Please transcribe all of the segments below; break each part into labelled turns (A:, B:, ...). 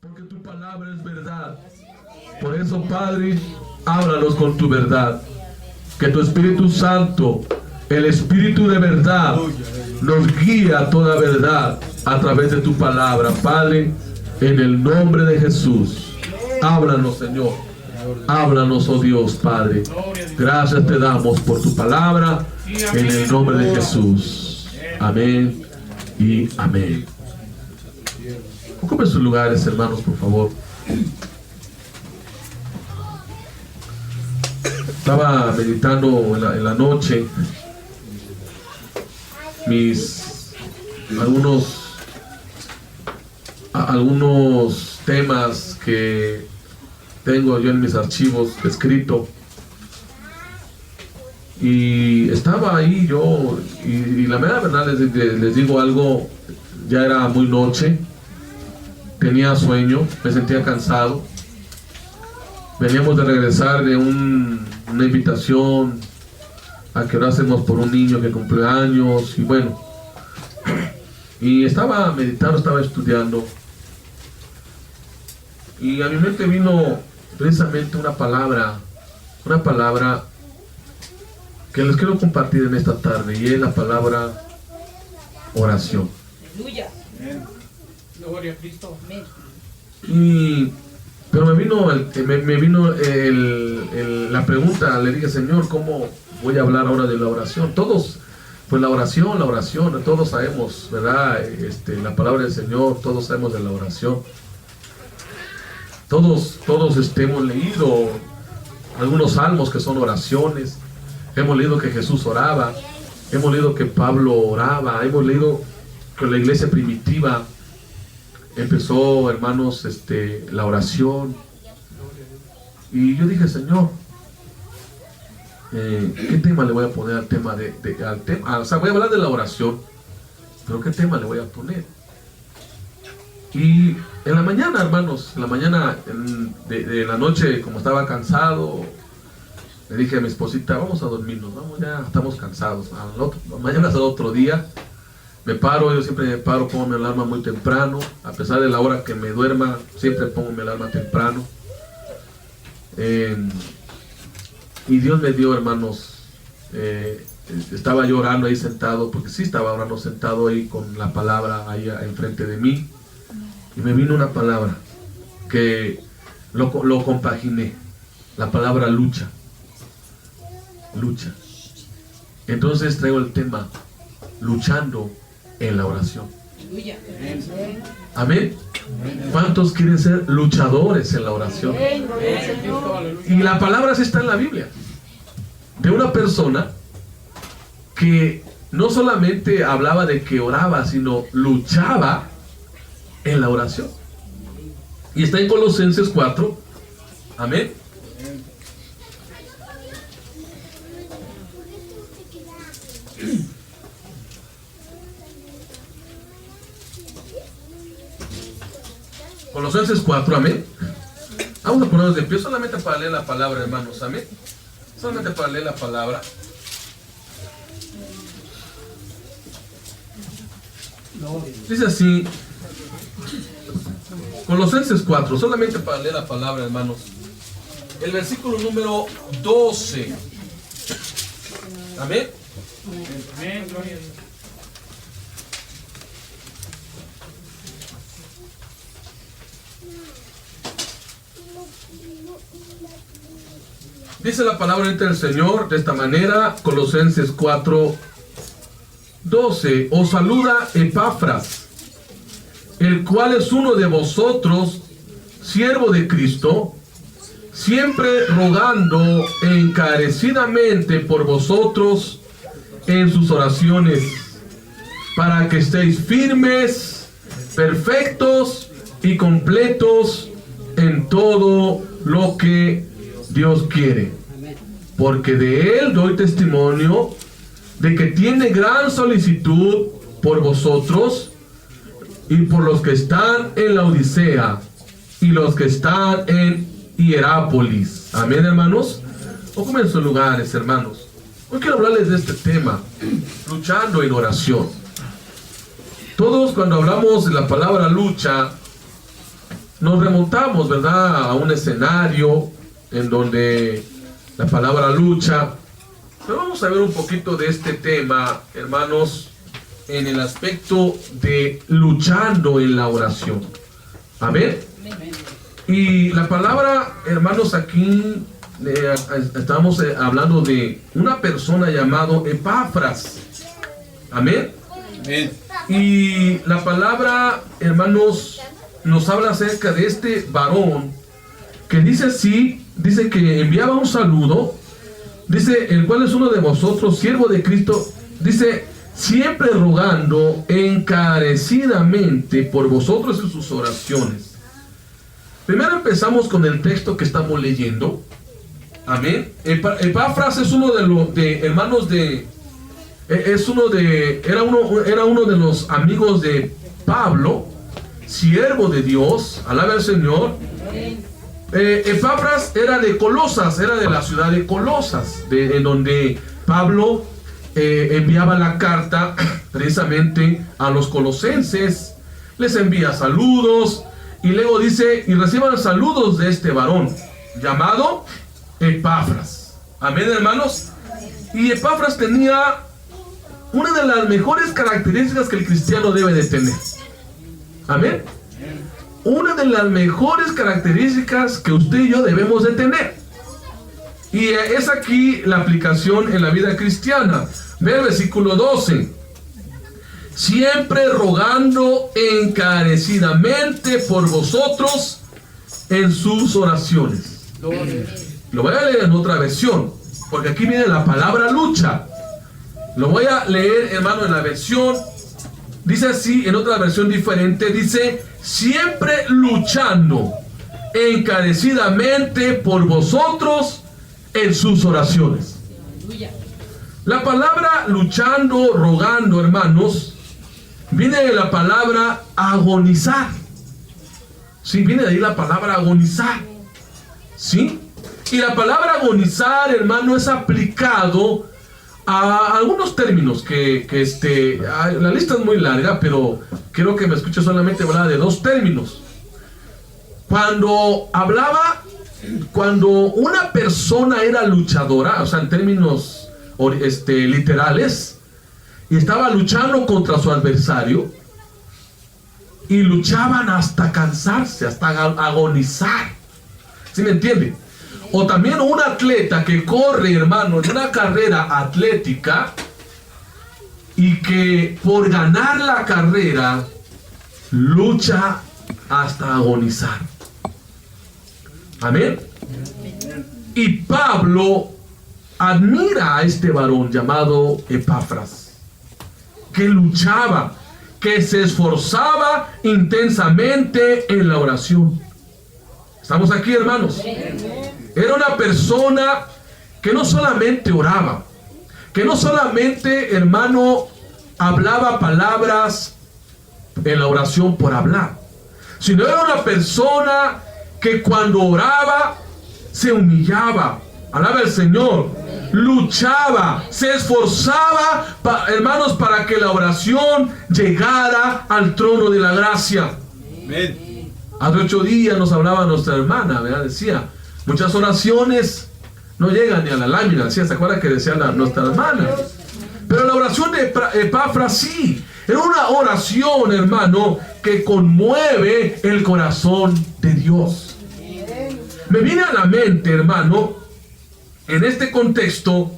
A: porque tu palabra es verdad. Por eso, Padre, háblanos con tu verdad. Que tu Espíritu Santo, el Espíritu de verdad, nos guía a toda verdad a través de tu palabra. Padre, en el nombre de Jesús, háblanos, Señor. Háblanos, oh Dios, Padre. Gracias te damos por tu palabra, en el nombre de Jesús. Amén y amén. Ocupen sus lugares, hermanos, por favor. Estaba meditando en la noche algunos temas que tengo yo en mis archivos escrito, y estaba ahí yo y la mera verdad les digo algo, ya era muy noche, tenía sueño, me sentía cansado. Veníamos de regresar de una invitación a que orásemos por un niño que cumplió años, y bueno, y estaba meditando, estaba estudiando, y a mi mente vino precisamente una palabra que les quiero compartir en esta tarde, y es la palabra oración.
B: Aleluya.
C: Gloria a Cristo.
A: Pero me vino la pregunta. Le dije, Señor, ¿cómo voy a hablar ahora de la oración? Todos, pues la oración, todos sabemos, ¿verdad? La palabra del Señor, todos sabemos de la oración. Todos hemos leído algunos salmos que son oraciones. Hemos leído que Jesús oraba. Hemos leído que Pablo oraba. Hemos leído que la iglesia primitiva empezó, hermanos, la oración. Y yo dije, Señor, ¿qué tema le voy a poner al tema o sea, voy a hablar de la oración, pero ¿qué tema le voy a poner? Y en la mañana, hermanos, de la noche, como estaba cansado, le dije a mi esposita, vamos a dormirnos, vamos, ya estamos cansados. Mañana es el otro día. Me paro, yo siempre me paro, pongo mi alarma muy temprano. A pesar de la hora que me duerma, siempre pongo mi alarma temprano. Y Dios me dio, hermanos, estaba yo orando ahí sentado, porque sí estaba orando sentado ahí con la palabra ahí enfrente de mí. Y me vino una palabra que lo compaginé, la palabra lucha. Lucha. Entonces traigo el tema, luchando en la oración. Amén. ¿Cuántos quieren ser luchadores en la oración? Y la palabra sí está en la Biblia, de una persona que no solamente hablaba de que oraba, sino luchaba en la oración. Y está en Colosenses 4. Amén. Colosenses 4, amén. Vamos a ponernos de pie solamente para leer la palabra, hermanos, amén. Solamente para leer la palabra. Dice así, Colosenses 4, solamente para leer la palabra, hermanos. El versículo número 12. Amén.
C: Amén, gloria a Dios.
A: Dice la palabra del Señor de esta manera, Colosenses 4, 12. Os saluda Epafras, el cual es uno de vosotros, siervo de Cristo, siempre rogando encarecidamente por vosotros en sus oraciones, para que estéis firmes, perfectos y completos en todo lo que Dios quiere, porque de él doy testimonio de que tiene gran solicitud por vosotros y por los que están en la Odisea y los que están en Hierápolis. Amén, hermanos. Ocupen sus lugares, hermanos. Hoy quiero hablarles de este tema, luchando en oración. Todos, cuando hablamos de la palabra lucha, nos remontamos, ¿verdad?, a un escenario en donde la palabra lucha. Pero vamos a ver un poquito de este tema, hermanos, en el aspecto de luchando en la oración. Amén. Y la palabra, hermanos, aquí estamos hablando de una persona llamado Epafras. Amén.
B: Amén.
A: Y la palabra, hermanos, nos habla acerca de este varón que dice así, dice que enviaba un saludo, dice, el cual es uno de vosotros, siervo de Cristo, dice, siempre rogando encarecidamente por vosotros en sus oraciones. Primero empezamos con el texto que estamos leyendo. Amén. Epafras es uno de los hermanos de, era uno de los amigos de Pablo, siervo de Dios, alaba al Señor. Epafras era de Colosas, era de la ciudad de Colosas, en donde Pablo enviaba la carta precisamente a los colosenses, les envía saludos, y luego dice, y reciban saludos de este varón, llamado Epafras. Amén, hermanos. Y Epafras tenía una de las mejores características que el cristiano debe de tener. Amén. Una de las mejores características que usted y yo debemos de tener. Y es aquí la aplicación en la vida cristiana. Ve el versículo 12. Siempre rogando encarecidamente por vosotros en sus oraciones. Lo voy a leer en otra versión, porque aquí viene la palabra lucha. Lo voy a leer, hermano, en la versión, dice así, en otra versión diferente, dice, siempre luchando encarecidamente por vosotros en sus oraciones. La palabra luchando, rogando, hermanos, viene de la palabra agonizar. Sí, viene de ahí la palabra agonizar. ¿Sí? Y la palabra agonizar, hermano, es aplicado a algunos términos la lista es muy larga, pero quiero que me escuche solamente hablar de dos términos. Cuando una persona era luchadora, o sea, en términos literales, y estaba luchando contra su adversario, y luchaban hasta cansarse, hasta agonizar. ¿Sí me entiende? O también un atleta que corre, hermano, en una carrera atlética, y que por ganar la carrera lucha hasta agonizar. Amén. Y Pablo admira a este varón llamado Epafras, que luchaba, que se esforzaba intensamente en la oración. ¿Estamos aquí, hermanos? Era una persona que no solamente oraba, que no solamente, hermano, hablaba palabras en la oración por hablar, sino era una persona que cuando oraba se humillaba, alaba al Señor, luchaba, se esforzaba, hermanos, para que la oración llegara al trono de la gracia.
B: Amén.
A: Hace 8 días nos hablaba nuestra hermana, ¿verdad? Decía, muchas oraciones no llegan ni a la lámina. ¿Sí? ¿Se acuerda que decía nuestra hermana? Pero la oración de Epafras sí, era una oración, hermano, que conmueve el corazón de Dios. Me viene a la mente, hermano, en este contexto,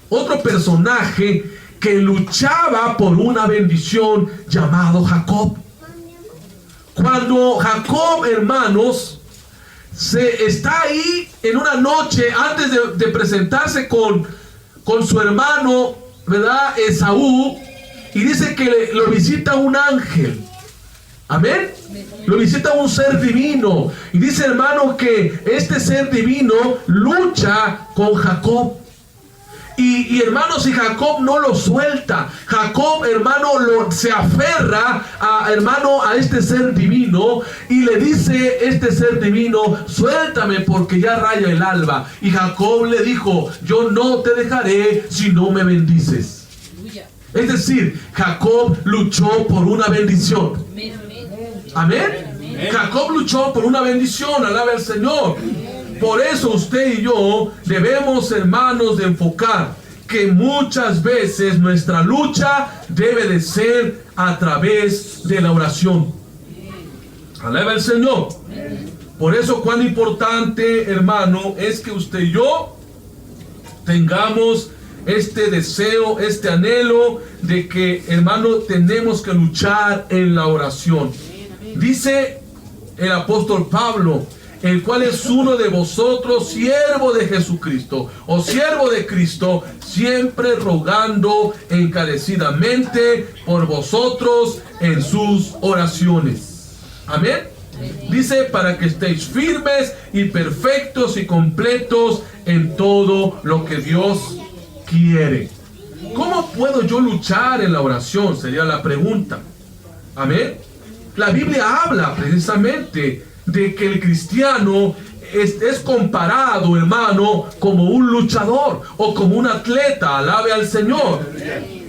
A: otro personaje que luchaba por una bendición llamado Jacob. Cuando Jacob, hermanos, está ahí en una noche antes de presentarse con su hermano, ¿verdad? Esaú, y dice que lo visita un ángel. Amén. Lo visita un ser divino, y dice, hermano, que este ser divino lucha con Jacob. Y hermanos, y Jacob no lo suelta. Jacob, hermano, se aferra hermano, a este ser divino, y le dice este ser divino, suéltame porque ya raya el alba. Y Jacob le dijo, yo no te dejaré si no me bendices. Es decir, Jacob luchó por una bendición. Amén. Jacob luchó por una bendición, alabe al Señor. Por eso usted y yo debemos, hermanos, de enfocar que muchas veces nuestra lucha debe de ser a través de la oración. Alabe al Señor. Por eso cuán importante, hermano, es que usted y yo tengamos este deseo, este anhelo de que, hermano, tenemos que luchar en la oración. Dice el apóstol Pablo, el cual es uno de vosotros, siervo de Jesucristo, o siervo de Cristo, siempre rogando encarecidamente por vosotros en sus oraciones. Amén. Dice, para que estéis firmes y perfectos y completos en todo lo que Dios quiere. ¿Cómo puedo yo luchar en la oración? Sería la pregunta. Amén. La Biblia habla precisamente de que el cristiano es comparado, hermano, como un luchador o como un atleta. Alabe al Señor.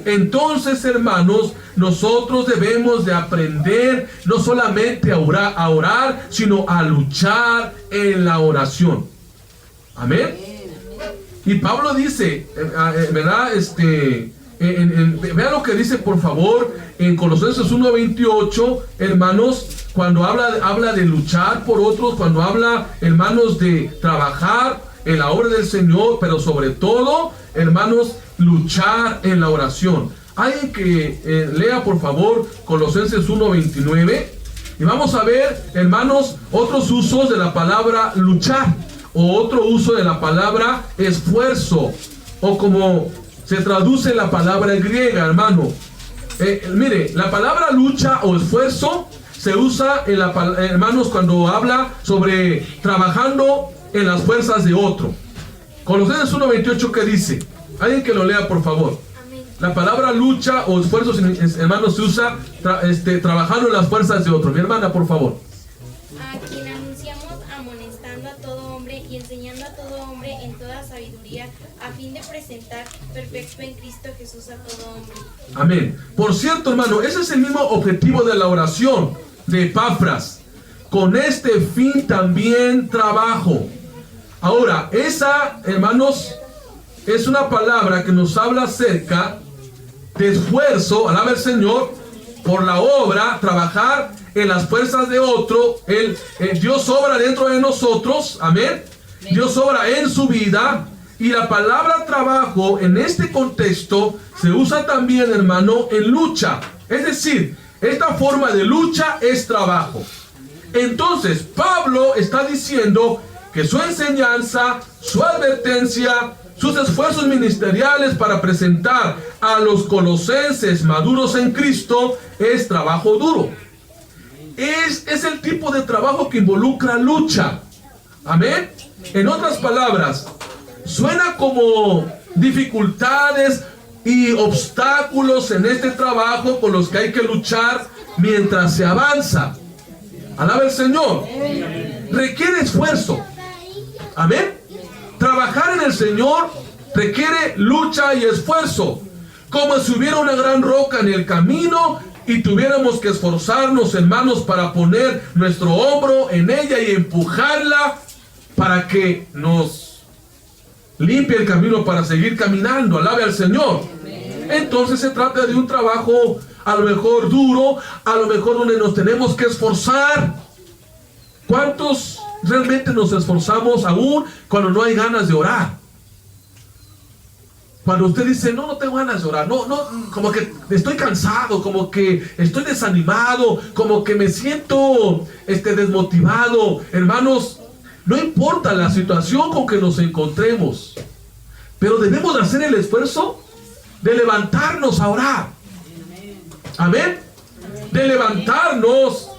A: Entonces, hermanos, nosotros debemos de aprender no solamente a orar, sino a luchar en la oración. Amén. Y Pablo dice, ¿verdad? Vean lo que dice, por favor, en Colosenses 1:28, hermanos, cuando habla de luchar por otros, cuando habla, hermanos, de trabajar en la obra del Señor, pero sobre todo, hermanos, luchar en la oración. Alguien que lea, por favor, Colosenses 1:29, y vamos a ver, hermanos, otros usos de la palabra luchar, o otro uso de la palabra esfuerzo, o como se traduce la palabra griega, hermano. Mire, la palabra lucha o esfuerzo se usa, hermanos, cuando habla sobre trabajando en las fuerzas de otro. Colosenses 1:28, ¿qué dice? Alguien que lo lea, por favor.
B: Amén.
A: La palabra lucha o esfuerzo, hermanos, se usa trabajando en las fuerzas de otro. Mi hermana, por favor.
B: A quien anunciamos amonestando a todo hombre y enseñando a todo hombre en toda sabiduría, a fin de presentar perfecto en Cristo Jesús a todo hombre.
A: Amén. Por cierto, hermano, ese es el mismo objetivo de la oración de Epafras. Con este fin también trabajo. Ahora, esa, hermanos, es una palabra que nos habla acerca de esfuerzo, alaba el Señor, por la obra, trabajar en las fuerzas de otro. Dios obra dentro de nosotros, amén. Dios obra en su vida. Y la palabra trabajo en este contexto se usa también, hermano, en lucha. Es decir, esta forma de lucha es trabajo. Entonces, Pablo está diciendo que su enseñanza, su advertencia, sus esfuerzos ministeriales para presentar a los colosenses maduros en Cristo es trabajo duro. Es el tipo de trabajo que involucra lucha. Amén. En otras palabras, suena como dificultades y obstáculos en este trabajo con los que hay que luchar mientras se avanza. Alaba el Señor. Requiere esfuerzo. Amén. Trabajar en el Señor requiere lucha y esfuerzo. Como si hubiera una gran roca en el camino y tuviéramos que esforzarnos, hermanos, para poner nuestro hombro en ella y empujarla para que nos limpie el camino para seguir caminando. Alabe al Señor. Entonces se trata de un trabajo a lo mejor duro, a lo mejor donde nos tenemos que esforzar. ¿Cuántos realmente nos esforzamos aún cuando no hay ganas de orar? Cuando usted dice, no tengo ganas de orar, no, como que estoy cansado, como que estoy desanimado, como que me siento desmotivado. Hermanos, no importa la situación con que nos encontremos, pero debemos hacer el esfuerzo de levantarnos a orar. Amén. De levantarnos,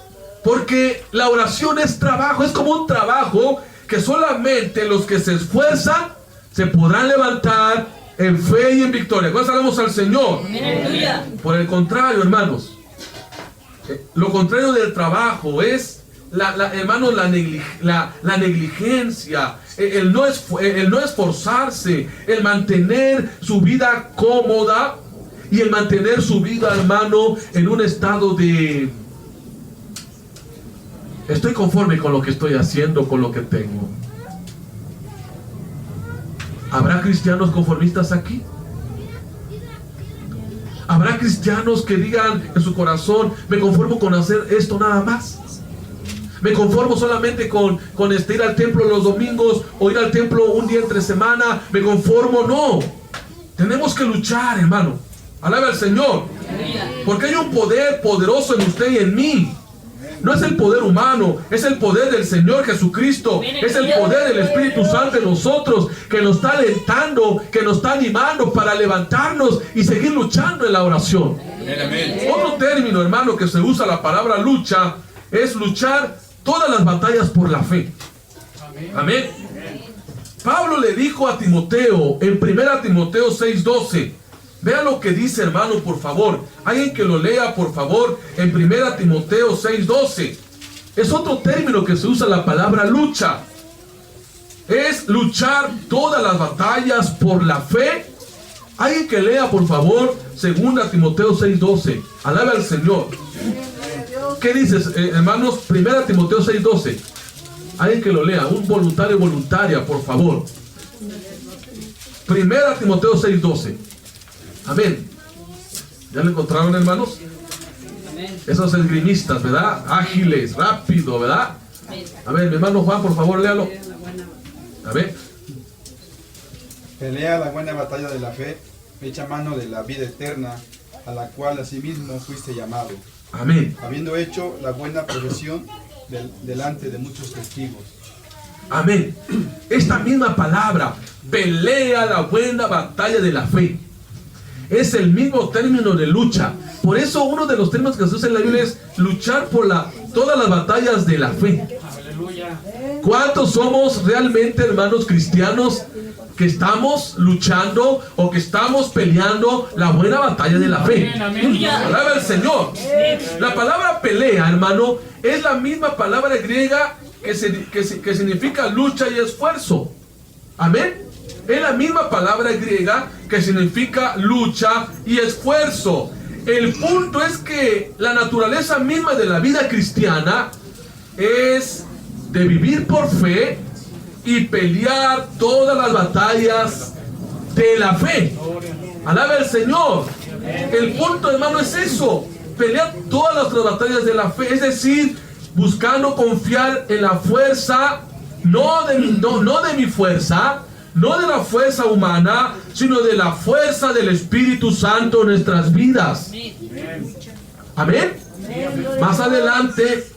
A: porque la oración es trabajo, es como un trabajo que solamente los que se esfuerzan se podrán levantar en fe y en victoria. ¿Cuándo salamos al Señor? Por el contrario, hermanos, lo contrario del trabajo es hermanos, la negligencia, el no esforzarse, el mantener su vida cómoda y el mantener su vida, hermano, en un estado de Estoy conforme con lo que estoy haciendo, con lo que tengo. ¿Habrá cristianos conformistas aquí? ¿Habrá cristianos que digan en su corazón, me conformo con hacer esto nada más? Me conformo solamente con ir al templo los domingos o ir al templo un día entre semana. Me conformo, no. Tenemos que luchar, hermano. Alabe al Señor. Porque hay un poder poderoso en usted y en mí. No es el poder humano, es el poder del Señor Jesucristo. Es el poder del Espíritu Santo en nosotros, que nos está alentando, que nos está animando para levantarnos y seguir luchando en la oración. Otro término, hermano, que se usa la palabra lucha, es luchar todas las batallas por la fe. Amén. Pablo le dijo a Timoteo en 1 Timoteo 6:12. Vea lo que dice, hermano, por favor. Alguien que lo lea, por favor, en 1 Timoteo 6:12. Es otro término que se usa la palabra lucha. Es luchar todas las batallas por la fe. Alguien que lea, por favor, 2 Timoteo 6:12. Alabe al Señor. ¿Qué dices, hermanos? 1 Timoteo 6:12. Alguien que lo lea, un voluntario, voluntaria, por favor. 1 Timoteo 6:12. Amén. ¿Ya lo encontraron, hermanos? Esos esgrimistas, ¿verdad? Ágiles, rápido, ¿verdad? A ver, mi hermano Juan, por favor, léalo. A ver.
D: Pelea la buena batalla de la fe, echa mano de la vida eterna, a la cual asimismo fuiste llamado.
A: Amén.
D: Habiendo hecho la buena profesión delante de muchos testigos.
A: Amén. Esta misma palabra, pelea la buena batalla de la fe, es el mismo término de lucha. Por eso uno de los términos que se usa en la Biblia es luchar por todas las batallas de la fe.
C: Aleluya.
A: ¿Cuántos somos realmente, hermanos cristianos, que estamos luchando o que estamos peleando la buena batalla de la fe? Alaba al Señor. La palabra pelea, hermano, es la misma palabra griega que significa lucha y esfuerzo. Amén. Es la misma palabra griega que significa lucha y esfuerzo. El punto es que la naturaleza misma de la vida cristiana es de vivir por fe y pelear todas las batallas de la fe. Alabe al Señor. El punto, hermano, es eso: pelear todas las batallas de la fe, es decir, buscando confiar en la fuerza, no de mi fuerza, no de la fuerza humana, sino de la fuerza del Espíritu Santo en nuestras vidas. Amén. Más adelante,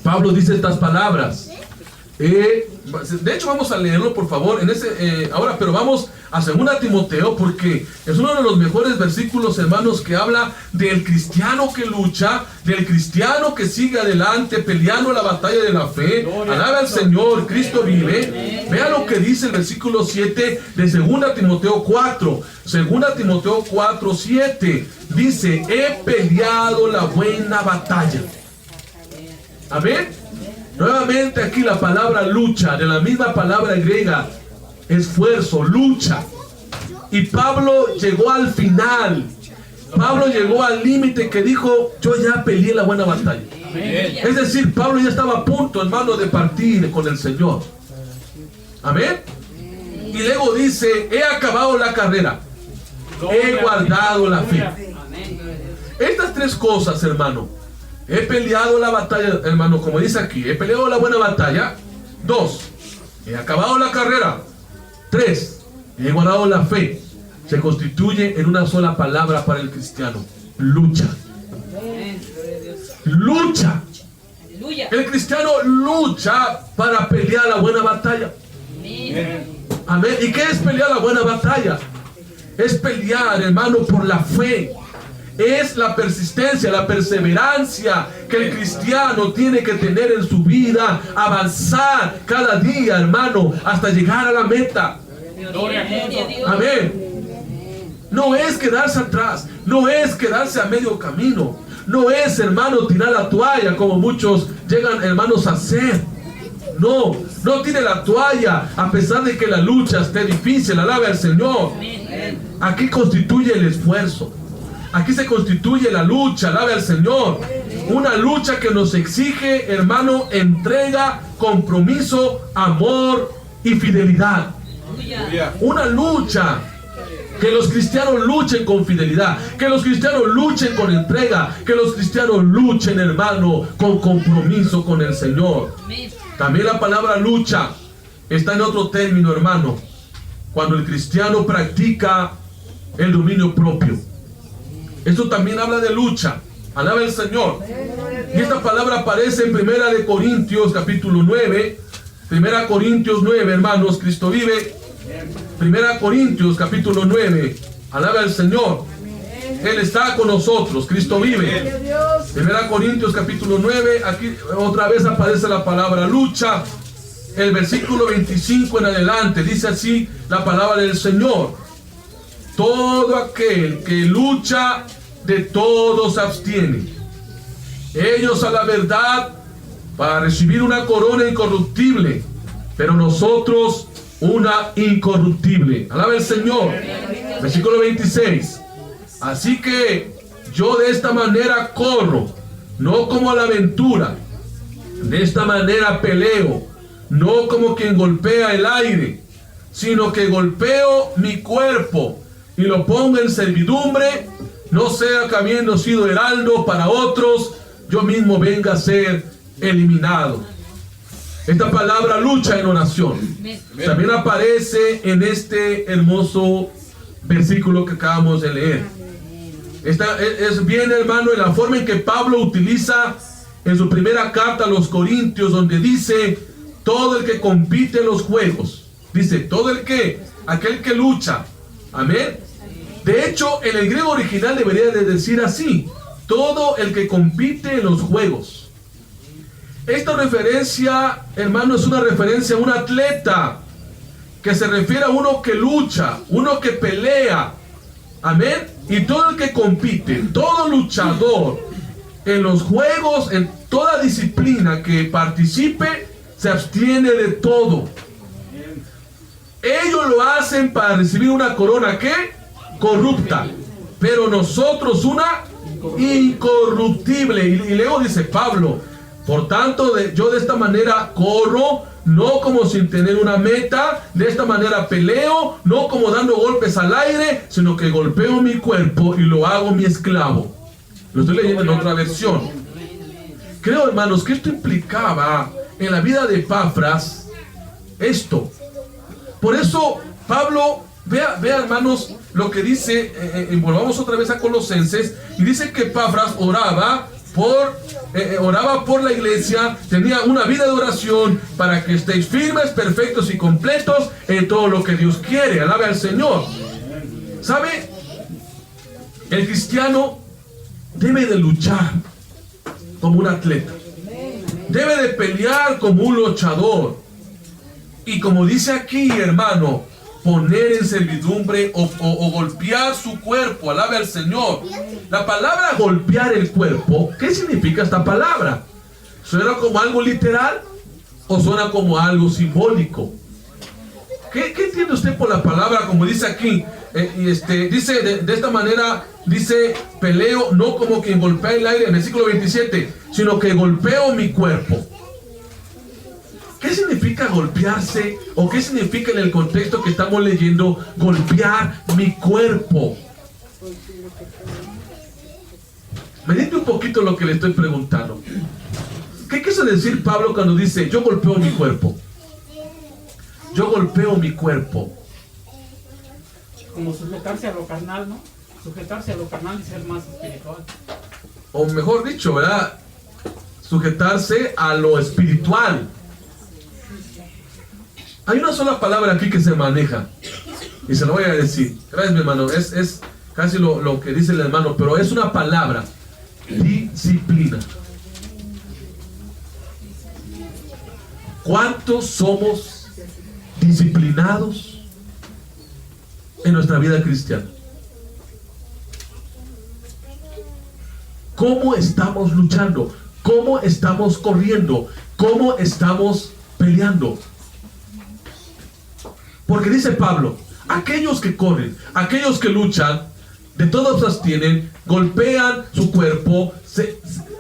A: Pablo dice estas palabras. De hecho, vamos a leerlo, por favor, ahora, pero vamos a 2 Timoteo, porque es uno de los mejores versículos, hermanos, que habla del cristiano que lucha, del cristiano que sigue adelante peleando la batalla de la fe. Alaba al Señor, Cristo vive. Vea lo que dice el versículo 7 de 2 Timoteo 4. 2 Timoteo 4, 7 dice: he peleado la buena batalla. Amén. Nuevamente aquí la palabra lucha, de la misma palabra griega, esfuerzo, lucha. Y Pablo llegó al final. Pablo llegó al límite que dijo: yo ya peleé la buena batalla. Amén. Es decir, Pablo ya estaba a punto, hermano, de partir con el Señor. Amén. Y luego dice: he acabado la carrera, he guardado la fe. Estas tres cosas, hermano: he peleado la batalla, hermano, como dice aquí, he peleado la buena batalla. 2, he acabado la carrera. 3, he guardado la fe. Se constituye en una sola palabra para el cristiano: lucha. Lucha. El cristiano lucha para pelear la buena batalla. Amén. ¿Y qué es pelear la buena batalla? Es pelear, hermano, por la fe. Es la persistencia, la perseverancia que el cristiano tiene que tener en su vida, avanzar cada día, hermano, hasta llegar a la meta. Amén. No es quedarse atrás, no es quedarse a medio camino, no es, hermano, tirar la toalla como muchos llegan, hermanos, a hacer. No tire la toalla a pesar de que la lucha esté difícil. Alabe al Señor. Aquí constituye el esfuerzo. Aquí se constituye la lucha. Alabe al Señor. Una lucha que nos exige, hermano, entrega, compromiso, amor y fidelidad. Una lucha. Que los cristianos luchen con fidelidad, que los cristianos luchen con entrega, que los cristianos luchen, hermano, con compromiso con el Señor. También la palabra lucha está en otro término, hermano, cuando el cristiano practica el dominio propio. Esto también habla de lucha. Alaba el Señor. Y esta palabra aparece en 1 Corintios capítulo 9. 1 Corintios 9, hermanos, Cristo vive. 1 Corintios capítulo 9. Alaba al Señor. Él está con nosotros. Cristo vive. 1 Corintios capítulo 9. Aquí otra vez aparece la palabra lucha. El versículo 25 en adelante dice así la palabra del Señor: todo aquel que lucha, de todo se abstiene. Ellos a la verdad para recibir una corona incorruptible, pero nosotros una incorruptible. Alaba el Señor. Versículo 26. Así que yo de esta manera corro, no como a la aventura. De esta manera peleo, no como quien golpea el aire, sino que golpeo mi cuerpo y lo pongo en servidumbre, no sea que habiendo sido heraldo para otros, yo mismo venga a ser eliminado. Esta palabra lucha en oración también aparece en este hermoso versículo que acabamos de leer. Es bien, hermano, en la forma en que Pablo utiliza en su primera carta a los Corintios, donde dice: todo el que compite en los juegos. Dice, todo aquel que lucha. Amén. De hecho, en el griego original debería de decir así: todo el que compite en los juegos. Esta referencia, hermano, es una referencia a un atleta, que se refiere a uno que lucha, uno que pelea. Amén. Y todo el que compite, todo luchador en los juegos, en toda disciplina que participe, se abstiene de todo. Ellos lo hacen para recibir una corona, ¿qué? Corrupta. Pero nosotros una incorruptible. Y luego dice Pablo: por tanto, yo de esta manera corro, no como sin tener una meta. De esta manera peleo, no como dando golpes al aire, sino que golpeo mi cuerpo y lo hago mi esclavo. Lo estoy leyendo en otra versión. Creo, hermanos, que esto implicaba en la vida de Epafras esto. Por eso Pablo, vea, hermanos, lo que dice, volvamos otra vez a Colosenses, y dice que Epafras oraba por la iglesia, tenía una vida de oración para que estéis firmes, perfectos y completos en todo lo que Dios quiere. Alabe al Señor. ¿Sabe? El cristiano debe de luchar como un atleta, debe de pelear como un luchador, y como dice aquí, hermano, poner en servidumbre o golpear su cuerpo. Alabe al Señor. La palabra golpear el cuerpo, ¿qué significa esta palabra? ¿Suena como algo literal o suena como algo simbólico? ¿Qué entiende usted por la palabra? Como dice aquí, dice de esta manera, dice peleo, no como quien golpea el aire, en el versículo 27, sino que golpeo mi cuerpo. ¿Qué significa golpearse? ¿O qué significa en el contexto que estamos leyendo golpear mi cuerpo? Medite un poquito lo que le estoy preguntando. ¿Qué quiso decir Pablo cuando dice yo golpeo mi cuerpo? Yo golpeo mi cuerpo.
C: Como sujetarse a lo carnal, ¿no? Sujetarse a lo carnal y ser más espiritual.
A: O mejor dicho, ¿verdad? Sujetarse a lo espiritual. Hay una sola palabra aquí que se maneja, y se lo voy a decir. Gracias, mi hermano. Es casi lo que dice el hermano, pero es una palabra: disciplina. ¿Cuántos somos disciplinados en nuestra vida cristiana? ¿Cómo estamos luchando? ¿Cómo estamos corriendo? ¿Cómo estamos peleando? Porque dice Pablo, aquellos que corren, aquellos que luchan, de todo se abstienen, golpean su cuerpo,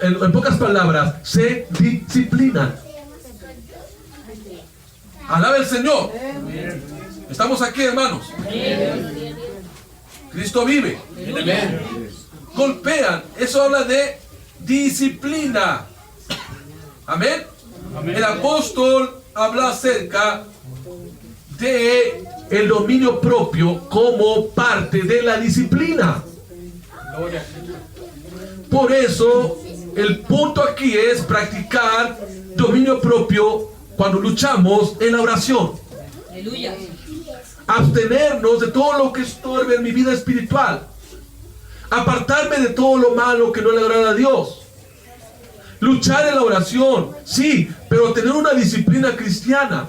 A: en pocas palabras, se disciplinan. Alaba el Señor. Estamos aquí, hermanos. Cristo vive. Golpean. Eso habla de disciplina. Amén. El apóstol habla acerca de el dominio propio como parte de la disciplina. Por eso el punto aquí es practicar dominio propio cuando luchamos en la oración.
E: Aleluya.
A: Abstenernos de todo lo que estorbe en mi vida espiritual. Apartarme de todo lo malo que no le agrada a Dios. Luchar en la oración, sí, pero tener una disciplina cristiana.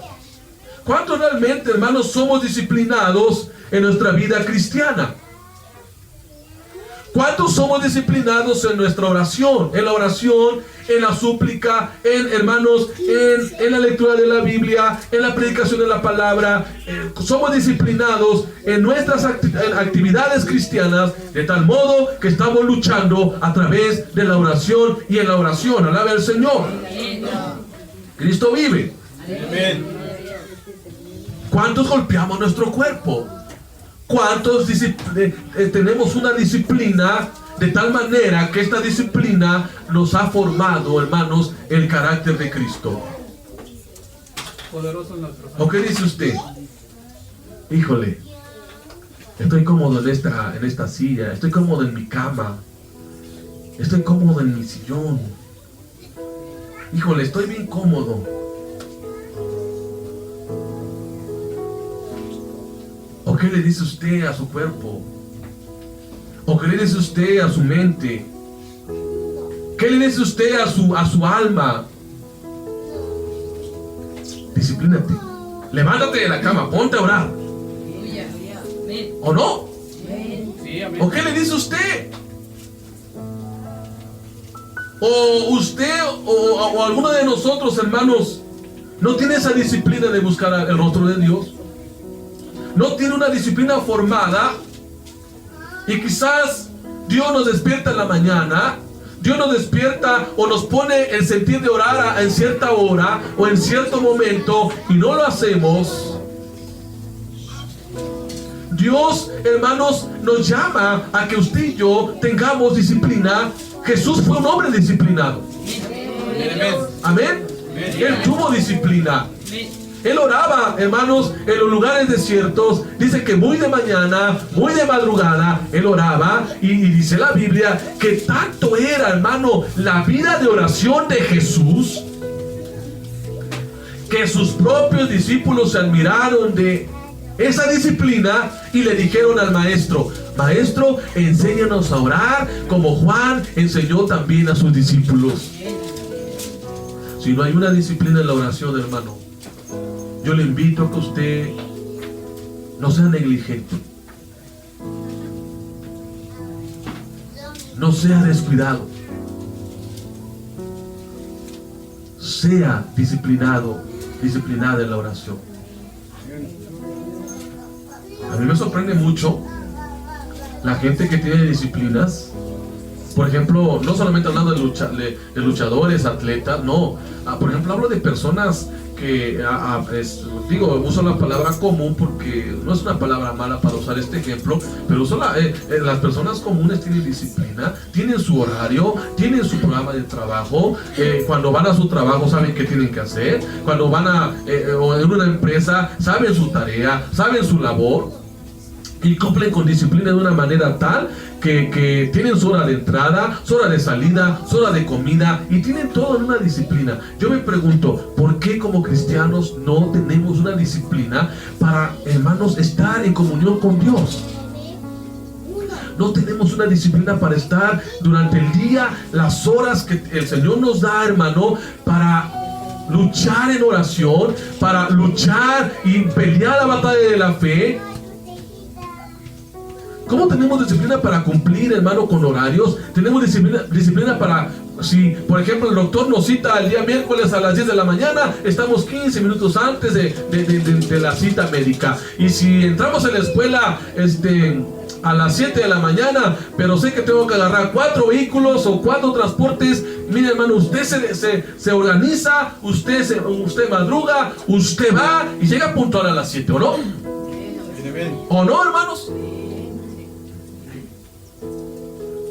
A: ¿Cuántos realmente, hermanos, somos disciplinados en nuestra vida cristiana? ¿Cuántos somos disciplinados en nuestra oración? En la oración, en la súplica, hermanos, en la lectura de la Biblia, en la predicación de la palabra. Somos disciplinados en nuestras actividades cristianas, de tal modo que estamos luchando a través de la oración y en la oración. Alaba al Señor. Cristo vive.
D: Amén.
A: ¿Cuántos golpeamos nuestro cuerpo? ¿Cuántos tenemos una disciplina de tal manera que esta disciplina nos ha formado, hermanos, el carácter de Cristo?
C: Poderoso nuestro Señor.
A: ¿O qué dice usted? Híjole, estoy cómodo en esta silla, estoy cómodo en mi cama, estoy cómodo en mi sillón. Híjole, estoy bien cómodo. ¿O qué le dice usted a su cuerpo? ¿O qué le dice usted a su mente? ¿Qué le dice usted a su alma? Disciplínate. Levántate de la cama, ponte a orar. ¿O no?
C: Sí, amén.
A: ¿O qué le dice usted? ¿O usted o alguno de nosotros, hermanos, no tiene esa disciplina de buscar el rostro de Dios? No tiene una disciplina formada. Y quizás Dios nos despierta en la mañana, Dios nos despierta o nos pone el sentir de orar en cierta hora o en cierto momento y no lo hacemos. Dios, hermanos, nos llama a que usted y yo tengamos disciplina. Jesús fue un hombre disciplinado. Amén. Él tuvo disciplina. Él oraba, hermanos, en los lugares desiertos. Dice que muy de mañana, muy de madrugada, Él oraba. Y dice la Biblia que tanto era, hermano, la vida de oración de Jesús, que sus propios discípulos se admiraron de esa disciplina y le dijeron al maestro: Maestro, enséñanos a orar como Juan enseñó también a sus discípulos. Si no hay una disciplina en la oración, hermano, yo le invito a que usted no sea negligente, no sea descuidado, sea disciplinado, disciplinada en la oración. A mí me sorprende mucho la gente que tiene disciplinas. Por ejemplo, no solamente hablando de luchadores, atletas, no. Por ejemplo, hablo de personas que, uso la palabra común porque no es una palabra mala para usar este ejemplo, pero las personas comunes tienen disciplina, tienen su horario, tienen su programa de trabajo. Cuando van a su trabajo saben qué tienen que hacer. Cuando van o en una empresa saben su tarea, saben su labor y cumplen con disciplina de una manera tal que tienen su hora de entrada, su hora de salida, su hora de comida, y tienen todo en una disciplina. Yo me pregunto, ¿por qué como cristianos no tenemos una disciplina para, hermanos, estar en comunión con Dios? No tenemos una disciplina para estar durante el día, las horas que el Señor nos da, hermano, para luchar en oración, para luchar y pelear la batalla de la fe. ¿Cómo tenemos disciplina para cumplir, hermano, con horarios? Tenemos disciplina para, si por ejemplo el doctor nos cita el día miércoles a las 10 de la mañana, estamos 15 minutos antes de la cita médica. Y si entramos en la escuela a las 7 de la mañana, pero sé que tengo que agarrar 4 vehículos o 4 transportes. Mire, hermano, usted se organiza, usted madruga, usted va y llega puntual a las 7, ¿o no? ¿O no, hermanos?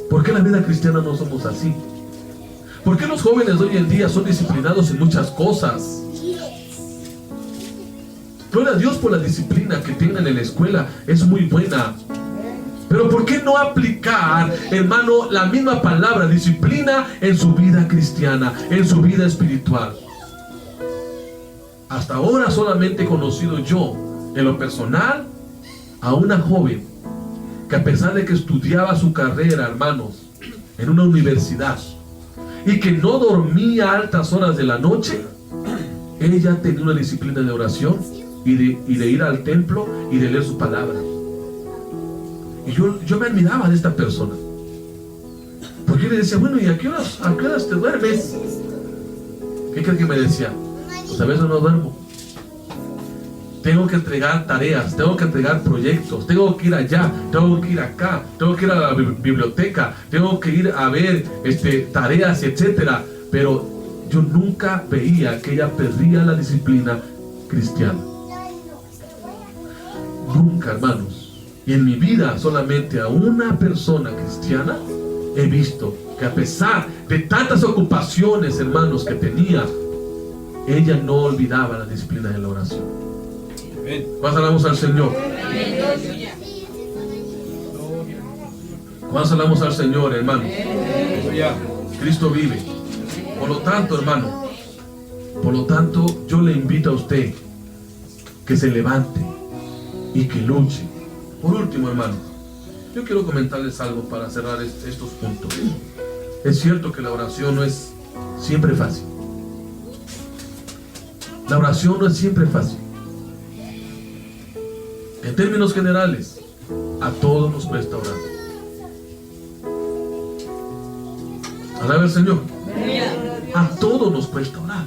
A: ¿Por qué en la vida cristiana no somos así? ¿Por qué los jóvenes de hoy en día son disciplinados en muchas cosas? Gloria a Dios por la disciplina que tengan en la escuela, es muy buena. Pero ¿por qué no aplicar, hermano, la misma palabra disciplina en su vida cristiana, en su vida espiritual? Hasta ahora solamente he conocido yo, en lo personal, a una joven que, a pesar de que estudiaba su carrera, hermanos, en una universidad, y que no dormía a altas horas de la noche, ella tenía una disciplina de oración y de ir al templo y de leer su palabra. Y yo me admiraba de esta persona, porque yo le decía, bueno, ¿y a qué horas te duermes? ¿Qué crees que me decía? Pues a veces no duermo. Tengo que entregar tareas, tengo que entregar proyectos, tengo que ir allá, tengo que ir acá, tengo que ir a la biblioteca, tengo que ir a ver tareas, etcétera. Pero yo nunca veía que ella perdía la disciplina cristiana. Nunca, hermanos. Y en mi vida solamente a una persona cristiana he visto que, a pesar de tantas ocupaciones, hermanos, que tenía, ella no olvidaba la disciplina de la oración. ¿Cuántos alabamos al Señor? ¿Cuántos alabamos al Señor, hermano? Cristo vive. Por lo tanto, hermano, yo le invito a usted que se levante y que luche. Por último, hermano, yo quiero comentarles algo para cerrar estos puntos. Es cierto que la oración no es siempre fácil. La oración no es siempre fácil. En términos generales, a todos nos cuesta orar. Alaba al Señor. A todos nos cuesta orar.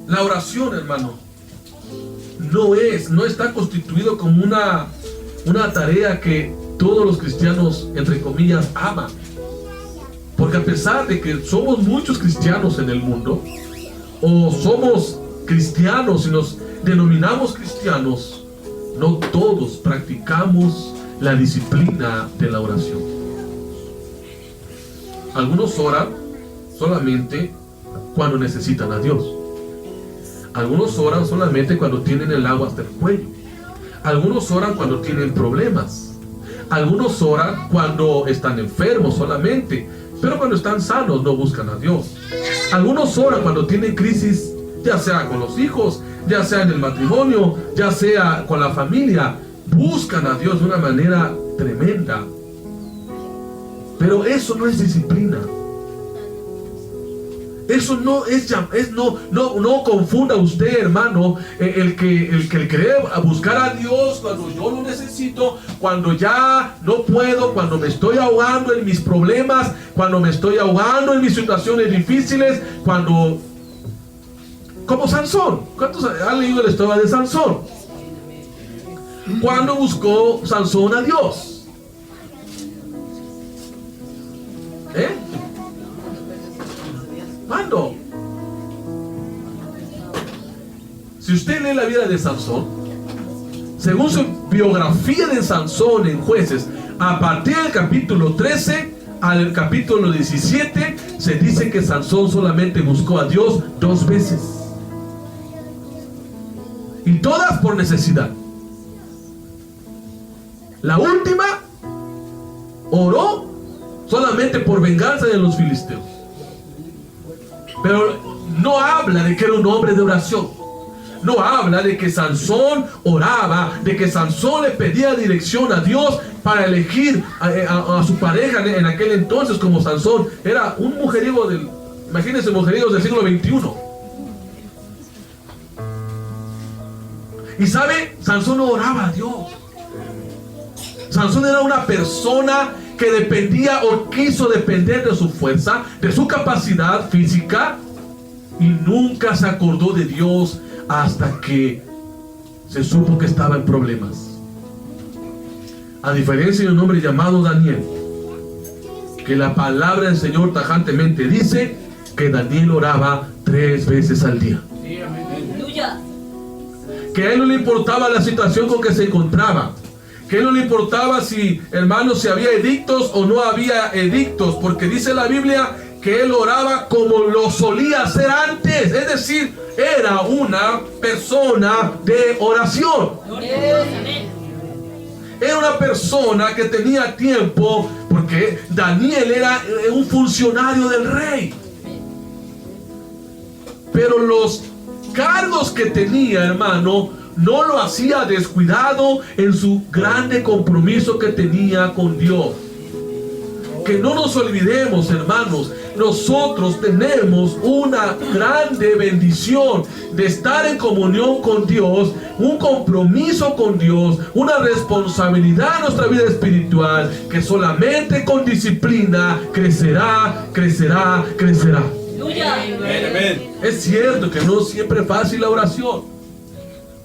A: La oración, hermano, no está constituido como una tarea que todos los cristianos, entre comillas, aman. Porque a pesar de que somos muchos cristianos en el mundo, o somos cristianos y nos denominamos cristianos, no todos practicamos la disciplina de la oración. Algunos oran solamente cuando necesitan a Dios. Algunos oran solamente cuando tienen el agua hasta el cuello. Algunos oran cuando tienen problemas. Algunos oran cuando están enfermos solamente, pero cuando están sanos no buscan a Dios. Algunos oran cuando tienen crisis, ya sea con los hijos, ya sea en el matrimonio, ya sea con la familia. Buscan a Dios de una manera tremenda. Pero eso no es disciplina. Eso no es, no confunda usted, hermano, el querer buscar a Dios cuando yo lo necesito, cuando ya no puedo, cuando me estoy ahogando en mis problemas, cuando me estoy ahogando en mis situaciones difíciles, cuando... Como Sansón. ¿Cuántos han leído la historia de Sansón? ¿Cuándo buscó Sansón a Dios? ¿Cuándo? Si usted lee la vida de Sansón, según su biografía de Sansón en Jueces, a partir del capítulo 13 al capítulo 17, se dice que Sansón solamente buscó a Dios 2 veces. Y todas por necesidad. La última oró solamente por venganza de los filisteos. Pero no habla de que era un hombre de oración. No habla de que Sansón oraba, de que Sansón le pedía dirección a Dios para elegir a su pareja en aquel entonces. Como Sansón era un mujeriego imagínense, mujeriegos del siglo XXI. Y sabe, Sansón no oraba a Dios. Sansón era una persona que dependía o quiso depender de su fuerza, de su capacidad física, y nunca se acordó de Dios hasta que se supo que estaba en problemas. A diferencia de un hombre llamado Daniel, que la palabra del Señor tajantemente dice que Daniel oraba 3 veces al día.
C: Sí, amén.
A: Que a él no le importaba la situación con que se encontraba. Que a él no le importaba si, hermanos, si había edictos o no había edictos. Porque dice la Biblia que él oraba como lo solía hacer antes. Es decir, era una persona de oración. Era una persona que tenía tiempo, porque Daniel era un funcionario del rey. Pero los cargos que tenía, hermano, no lo hacía descuidado en su grande compromiso que tenía con Dios. Que no nos olvidemos, hermanos, nosotros tenemos una grande bendición de estar en comunión con Dios, un compromiso con Dios, una responsabilidad en nuestra vida espiritual que solamente con disciplina crecerá, crecerá, crecerá. Es cierto que no siempre es fácil la oración.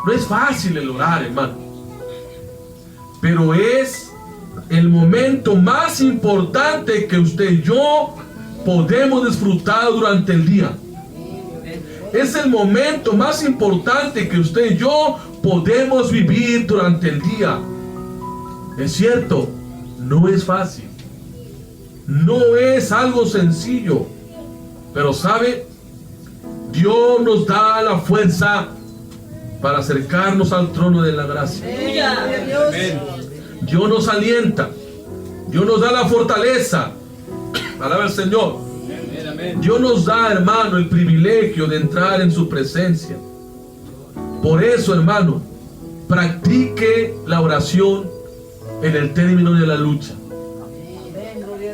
A: No es fácil el orar, hermano. Pero es el momento más importante que usted y yo podemos disfrutar durante el día. Es el momento más importante que usted y yo podemos vivir durante el día. Es cierto, no es fácil. No es algo sencillo. Pero sabe, Dios nos da la fuerza para acercarnos al trono de la gracia. Dios nos alienta. Dios nos da la fortaleza. Palabra del Señor. Dios nos da, hermano, el privilegio de entrar en su presencia. Por eso, hermano, practique la oración en el término de la lucha.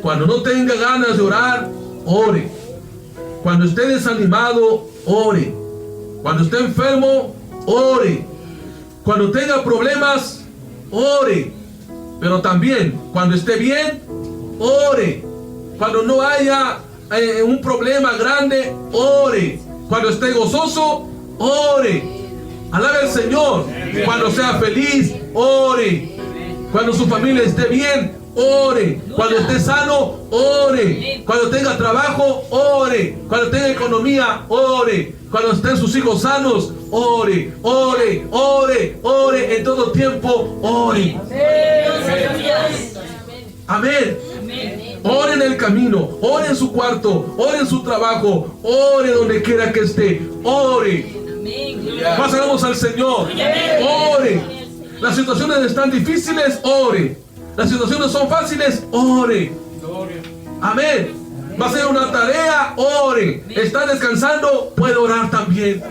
A: Cuando no tenga ganas de orar, ore. Cuando esté desanimado, ore. Cuando esté enfermo, ore. Cuando tenga problemas, ore. Pero también, cuando esté bien, ore. Cuando no haya un problema grande, ore. Cuando esté gozoso, ore. Alabe al Señor. Cuando sea feliz, ore. Cuando su familia esté bien, ore. Cuando esté sano, ore. Cuando tenga trabajo, ore. Cuando tenga economía, ore. Cuando estén sus hijos sanos, ore, ore, ore, ore. En todo tiempo, ore. Amén. Ore en el camino, ore en su cuarto, ore en su trabajo, ore donde quiera que esté, ore. Pasamos al Señor, ore. Las situaciones están difíciles, ore. Las situaciones son fáciles, ore. Amén. Va a ser una tarea, ore. Está descansando, puede orar también.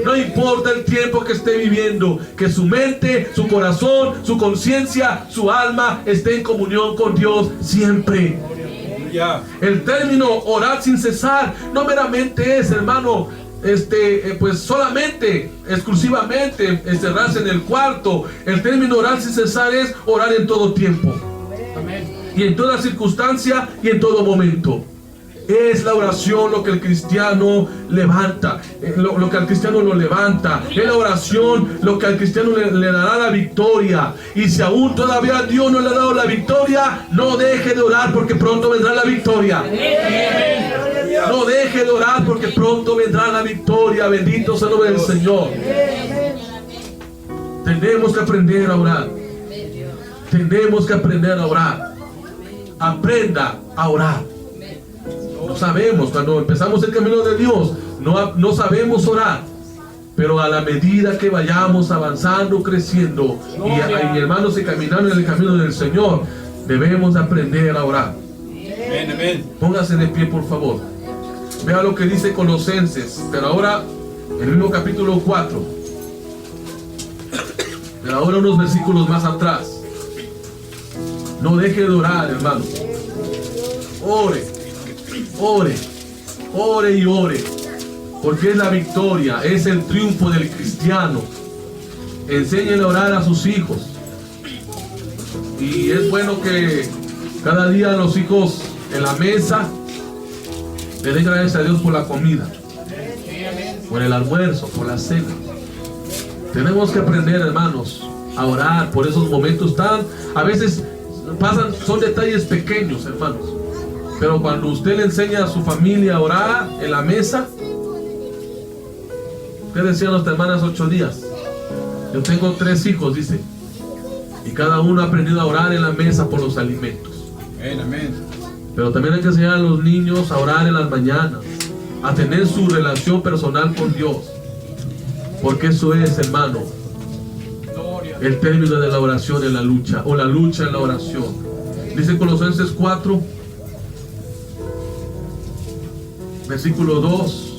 A: No importa el tiempo que esté viviendo, que su mente, su corazón, su conciencia, su alma esté en comunión con Dios siempre. El término orar sin cesar no meramente es, hermano, pues solamente, exclusivamente encerrarse en el cuarto. El término orar sin cesar es orar en todo tiempo. Y en toda circunstancia y en todo momento. Es la oración lo que el cristiano levanta, lo que al cristiano lo levanta. Es la oración lo que al cristiano le dará la victoria. Y si aún todavía Dios no le ha dado la victoria, no deje de orar porque pronto vendrá la victoria. No deje de orar porque pronto vendrá la victoria. Bendito sea el nombre del Señor. Tenemos que aprender a orar. Tenemos que aprender a orar. Aprenda a orar. No sabemos, cuando empezamos el camino de Dios, no sabemos orar. Pero a la medida que vayamos avanzando, creciendo y hermanos y caminando en el camino del Señor, debemos aprender a orar. Póngase de pie, por favor. Vea lo que dice Colosenses, pero ahora el mismo capítulo 4. Pero ahora unos versículos más atrás. No deje de orar, hermano. Ore, ore, ore y ore. Porque es la victoria, es el triunfo del cristiano. Enséñenle a orar a sus hijos. Y es bueno que cada día los hijos en la mesa le den gracias a Dios por la comida, por el almuerzo, por la cena. Tenemos que aprender, hermanos, a orar por esos momentos tan, a veces pasan, son detalles pequeños, hermanos, pero cuando usted le enseña a su familia a orar en la mesa, ¿qué decían nuestras hermanas 8 días? Yo tengo 3 hijos, dice, y cada uno ha aprendido a orar en la mesa por los alimentos.
D: Amén.
A: Pero también hay que enseñar a los niños a orar en las mañanas, a tener su relación personal con Dios, porque eso es, hermano, el término de la oración en la lucha, o la lucha en la oración. Dice Colosenses 4, versículo 2,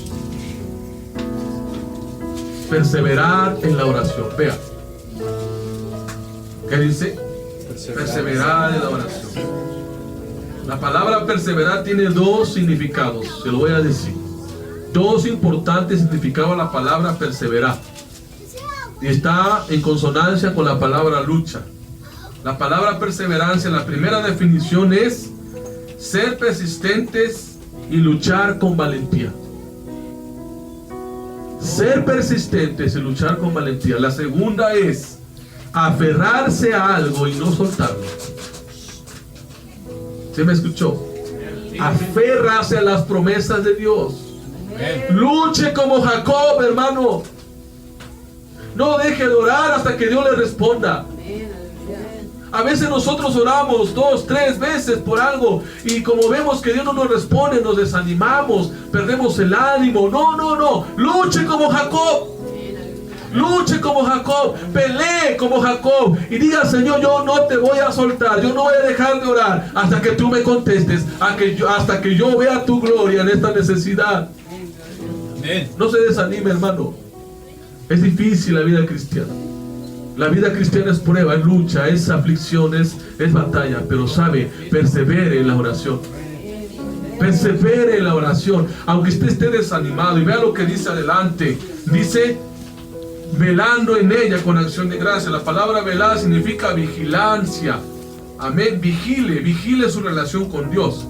A: perseverar en la oración. Vea, ¿qué dice? Perseverar en la oración. La palabra perseverar tiene 2 significados, se lo voy a decir. 2 importantes significados de la palabra perseverar, y está en consonancia con la palabra lucha. La palabra perseverancia, la primera definición es ser persistentes y luchar con valentía. Ser persistentes y luchar con valentía. La segunda es aferrarse a algo y no soltarlo. ¿Sí me escuchó? Aférrase a las promesas de Dios. Luche como Jacob, hermano. No deje de orar hasta que Dios le responda. A veces nosotros oramos 2, 3 veces por algo, y como vemos que Dios no nos responde, nos desanimamos, perdemos el ánimo. No. Luche como Jacob. Luche como Jacob, pelee como Jacob y diga: Señor, yo no te voy a soltar, yo no voy a dejar de orar hasta que tú me contestes, hasta que yo vea tu gloria en esta necesidad. No se desanime, hermano. Es difícil la vida cristiana. La vida cristiana es prueba, es lucha, es aflicción, es batalla. Pero sabe, persevere en la oración. Persevere en la oración, aunque usted esté desanimado. Y vea lo que dice adelante. Dice: velando en ella con acción de gracia. La palabra velar significa vigilancia. Amén. Vigile su relación con Dios.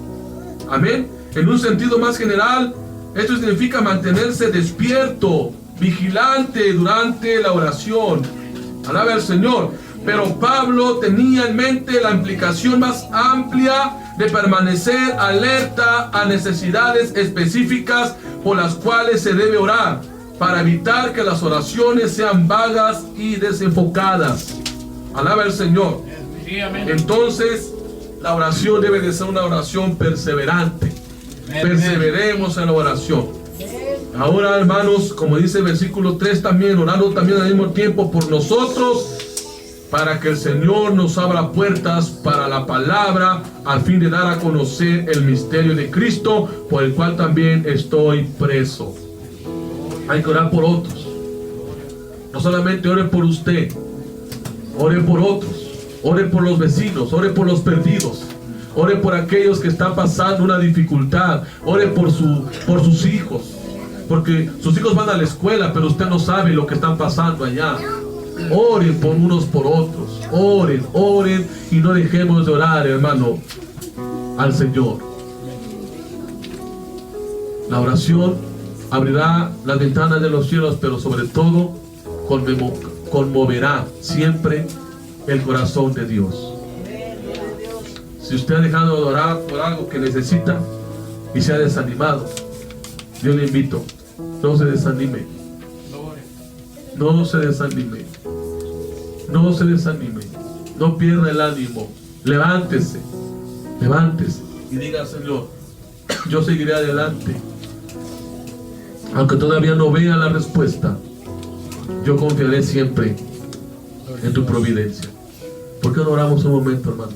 A: Amén. En un sentido más general, esto significa mantenerse despierto, vigilante durante la oración. Alaba al Señor. Pero Pablo tenía en mente la implicación más amplia de permanecer alerta a necesidades específicas por las cuales se debe orar, para evitar que las oraciones sean vagas y desenfocadas. Alaba al Señor. Entonces, la oración debe de ser una oración perseverante. Perseveremos en la oración. Ahora, hermanos, como dice el versículo 3 también, orando también al mismo tiempo por nosotros, para que el Señor nos abra puertas para la palabra, al fin de dar a conocer el misterio de Cristo, por el cual también estoy preso. Hay que orar por otros. No solamente ore por usted, ore por otros. Ore por los vecinos, ore por los perdidos, ore por aquellos que están pasando una dificultad, ore por sus hijos, porque sus hijos van a la escuela, pero usted no sabe lo que están pasando allá. Oren por unos por otros, oren y no dejemos de orar, hermano, al Señor. La oración abrirá las ventanas de los cielos, pero sobre todo conmoverá siempre el corazón de Dios. Si usted ha dejado de orar por algo que necesita y se ha desanimado, yo le invito: no se desanime. No se desanime. No se desanime. No pierda el ánimo. Levántese y diga: Señor, yo seguiré adelante. Aunque todavía no vea la respuesta, yo confiaré siempre en tu providencia. ¿Por qué no oramos un momento, hermano?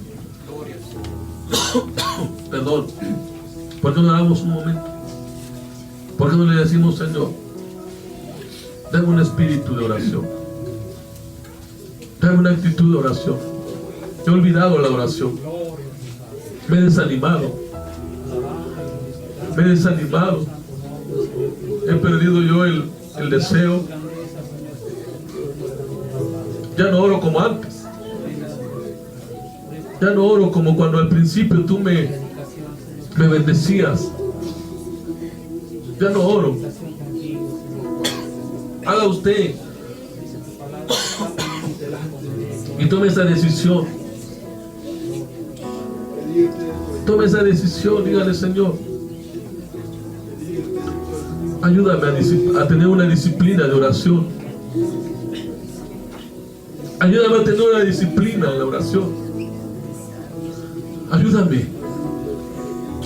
A: Perdón. ¿Por qué no oramos un momento? ¿Por qué no le decimos: Señor, dame un espíritu de oración, dame una actitud de oración? He olvidado la oración. Me he desanimado. He perdido yo el deseo. Ya no oro como antes. Ya no oro como cuando al principio tú me bendecías. Ya no oro. Haga usted Y tome esa decisión. Tome esa decisión, dígale: Señor, ayúdame a tener una disciplina de oración. Ayúdame a tener una disciplina en la oración. Ayúdame.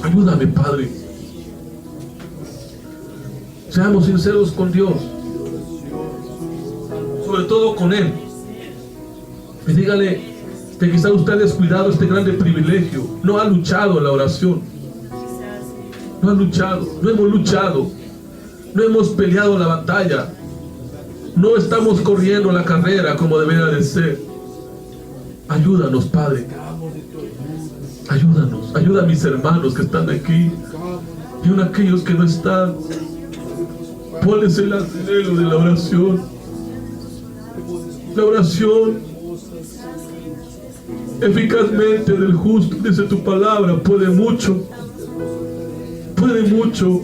A: Ayúdame, Padre. Seamos sinceros con Dios, sobre todo con Él. Y dígale que quizá usted ha descuidado este grande privilegio. No ha luchado en la oración. No ha luchado, no hemos luchado. No hemos peleado la batalla. No estamos corriendo la carrera como debería de ser. Ayúdanos, Padre. Ayúdanos. Ayuda a mis hermanos que están aquí y a aquellos que no están. Ponles el anhelo de la oración. La oración eficazmente del justo, dice tu palabra, puede mucho. Puede mucho.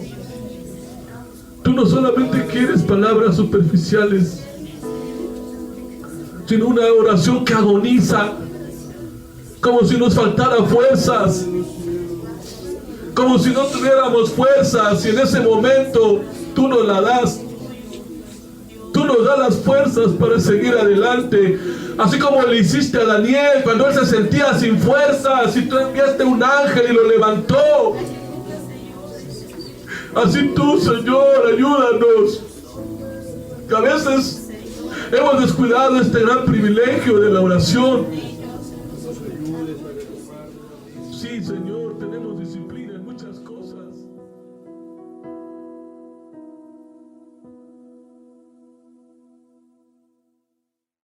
A: Tú no solamente quieres palabras superficiales, sino una oración que agoniza, como si nos faltara fuerzas, como si no tuviéramos fuerzas, y en ese momento tú nos la das. Tú nos das las fuerzas para seguir adelante, así como le hiciste a Daniel cuando él se sentía sin fuerzas y tú enviaste un ángel y lo levantó. Así tú, Señor, ayúdanos. Que a veces hemos descuidado este gran privilegio de la oración.